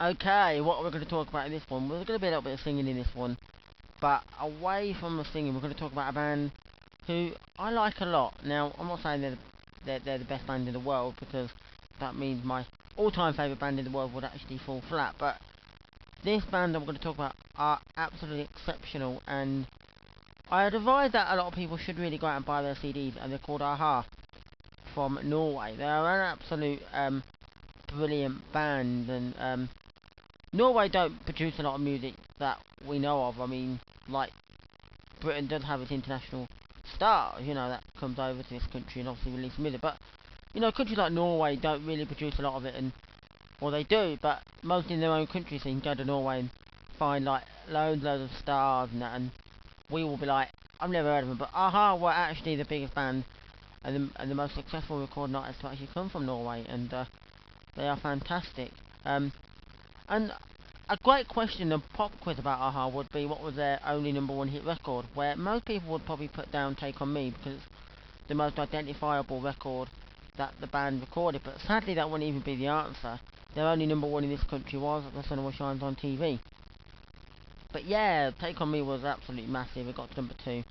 Okay, what we're going to talk about in this one, we're going to be a little bit of singing in this one, but away from the singing, we're going to talk about a band who I like a lot. Now, I'm not saying they're the best band in the world, because that means my all-time favourite band in the world would actually fall flat, but this band I'm going to talk about are absolutely exceptional, and I advise that a lot of people should really go out and buy their CDs, and they're called Aha from Norway. They are an absolute brilliant band, and Norway don't produce a lot of music that we know of. I mean, like, Britain does have its international stars, that comes over to this country and obviously release music, but, countries like Norway don't really produce a lot of it, and, well, they do, but mostly in their own country, so you can go to Norway and find, like, loads of stars and that, and we will be like, I've never heard of them, but Aha were actually the biggest band, and the most successful recording artists to actually come from Norway, and, they are fantastic. And a great question, a pop quiz about Aha would be, what was their only #1 hit record? Where most people would probably put down Take On Me, because it's the most identifiable record that the band recorded, but sadly that wouldn't even be the answer. Their only #1 in this country was The Sun Always Shines on TV. But yeah, Take On Me was absolutely massive, it got to #2.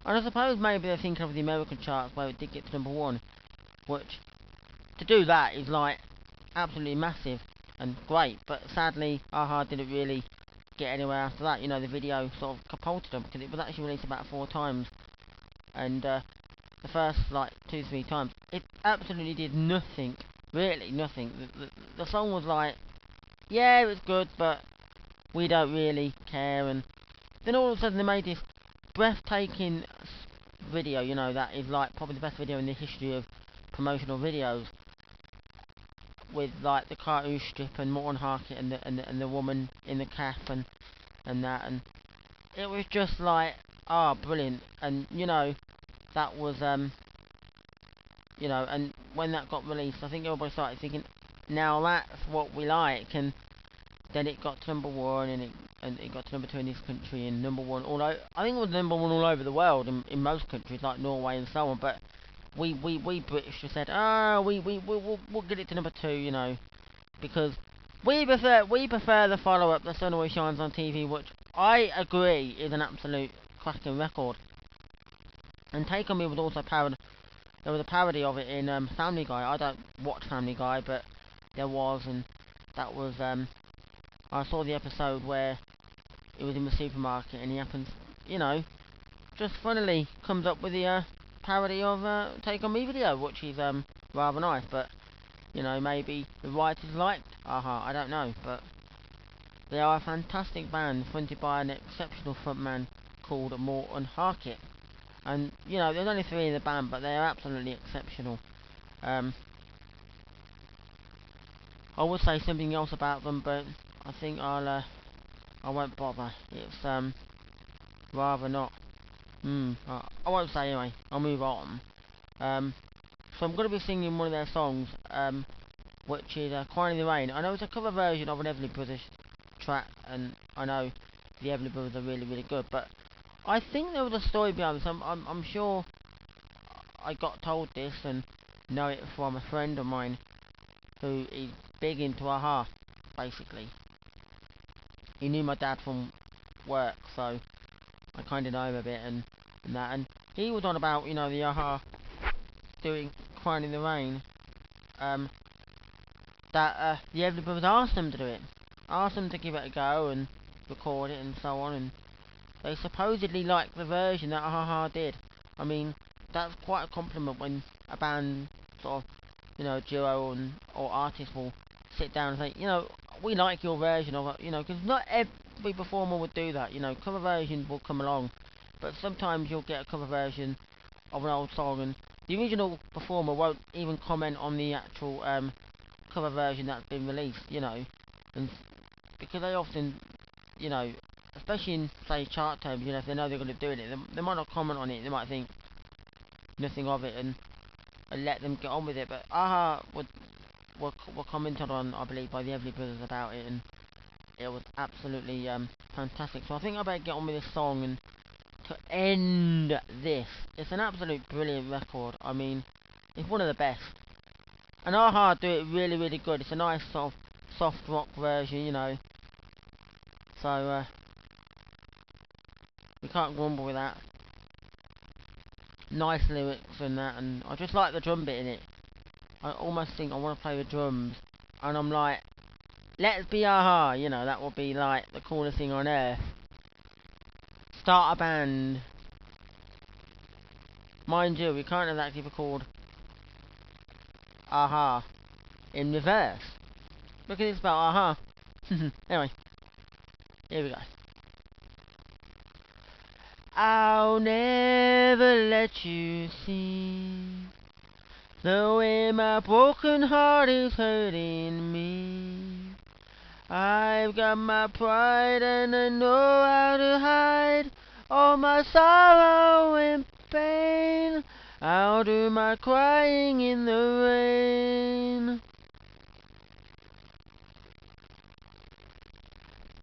And I suppose maybe they're thinking of the American charts where it did get to #1, which, to do that is like absolutely massive and great, but sadly Aha didn't really get anywhere after that. The video sort of catapulted them, because it was actually released about 4 times, and the first like 2-3 times it absolutely did nothing, really nothing. The song was like, yeah, it was good, but we don't really care, and then all of a sudden they made this breathtaking video, that is like probably the best video in the history of promotional videos, with like the cartoon strip and Morton Harkett and the woman in the cap and that, and it was just like, brilliant. And that was and when that got released, I think everybody started thinking, now that's what we like, and then it got to #1, and it got to #2 in this country, and #1 all over. I think it was #1 all over the world in most countries like Norway and so on, but we British just said, we'll get it to #2, because we prefer the follow-up, The Sun Always Shines on TV, which I agree is an absolute cracking record. And Take On Me was also parodied. There was a parody of it in Family Guy. I don't watch Family Guy, but there was, and that was I saw the episode where it was in the supermarket, and he happens, just funnily comes up with the parody of Take On Me video, which is rather nice, but maybe the writers liked Aha, I don't know, but they are a fantastic band fronted by an exceptional frontman called Morton Harkett, and there's only 3 in the band, but they are absolutely exceptional. I would say something else about them, but I think I won't bother. It's rather not. I won't say anyway. I'll move on. So I'm going to be singing one of their songs, which is Crying in the Rain. I know it's a cover version of an Everly Brothers track, and I know the Everly Brothers are really, really good, but I think there was a story behind this. I'm sure I got told this and know it from a friend of mine who is big into Aha, basically. He knew my dad from work, so I kind of know him a bit, and that, and he was on about, the Aha doing Crying in the Rain, that the Everly Brothers asked them to do it, asked them to give it a go and record it and so on, and they supposedly liked the version that Aha did. I mean, that's quite a compliment when a band sort of, duo or artist will sit down and say, we like your version of it, because not every performer would do that, cover versions will come along, but sometimes you'll get a cover version of an old song and the original performer won't even comment on the actual cover version that's been released, and because they often, especially in, say, chart terms, if they know they're going to do it, they might not comment on it, they might think nothing of it and let them get on with it, but Aha were commented on, I believe, by the Everly Brothers about it, and it was absolutely fantastic. So I think I better get on with this song, and to end this, it's an absolute brilliant record. I mean, it's one of the best, and Aha do it really, really good. It's a nice sort of soft rock version, you know. So we can't grumble with that. Nice lyrics and that, and I just like the drum bit in it. I almost think I want to play the drums, and I'm like, let's be aha, you know, that would be like the coolest thing on earth. Start a band. Mind you, we can't have that actually called aha in reverse. Look at this about aha. Anyway, here we go. I'll never let you see the way my broken heart is hurting me. I've got my pride and I know how to hide all my sorrow and pain. I'll do my crying in the rain.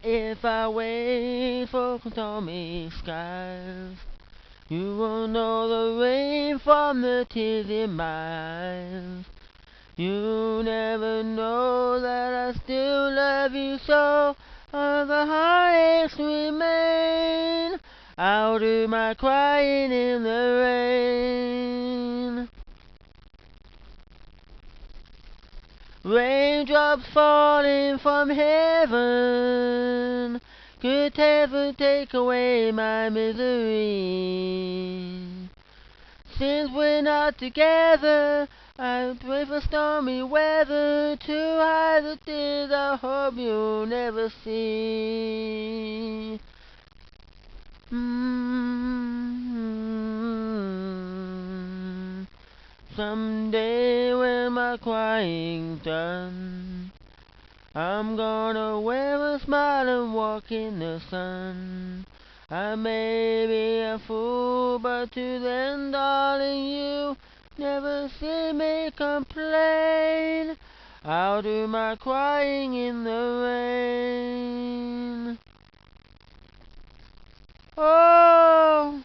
If I wait for stormy skies, you won't know the rain from the tears in my eyes. You never know that I still love you so. All the heartaches remain. I'll do my crying in the rain. Raindrops falling from heaven could never take away my misery. Since we're not together, I pray for stormy weather to hide the tears I hope you'll never see. Someday when my crying's done, I'm gonna wear a smile and walk in the sun. I may be a fool, but to then, darling, you never see me complain. I'll do my crying in the rain. Oh!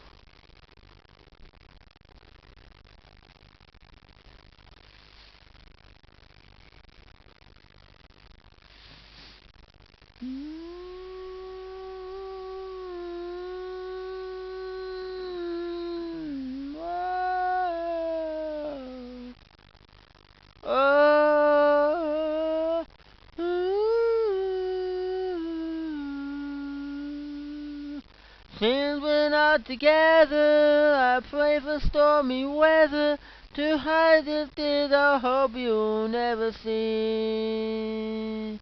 Since we're not together, I pray for stormy weather to hide the tears I hope you'll never see.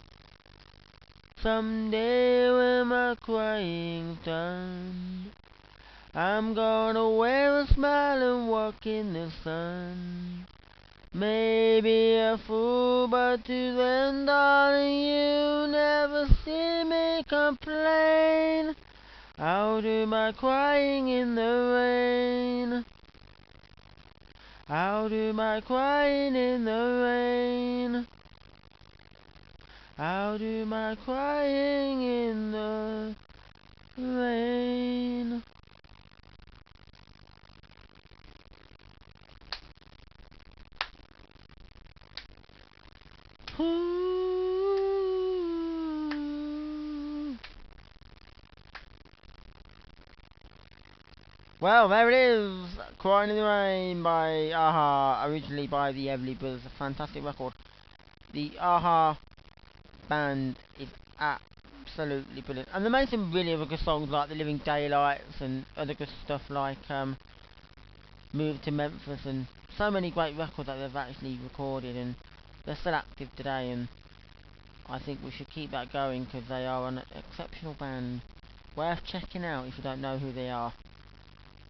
Someday when my crying's done, I'm gonna wear a smile and walk in the sun. Maybe a fool, but to then, darling, you never see me complain. I'll do my crying in the rain. I'll do my crying in the rain. I'll do my crying in the rain. Ooh. Well, there it is, Crying in the Rain by Aha, originally by the Everly Brothers, a fantastic record. The Aha band is absolutely brilliant, and they make some really other good songs like The Living Daylights and other good stuff like Move to Memphis, and so many great records that they've actually recorded, and they're still active today, and I think we should keep that going because they are an exceptional band, worth checking out if you don't know who they are.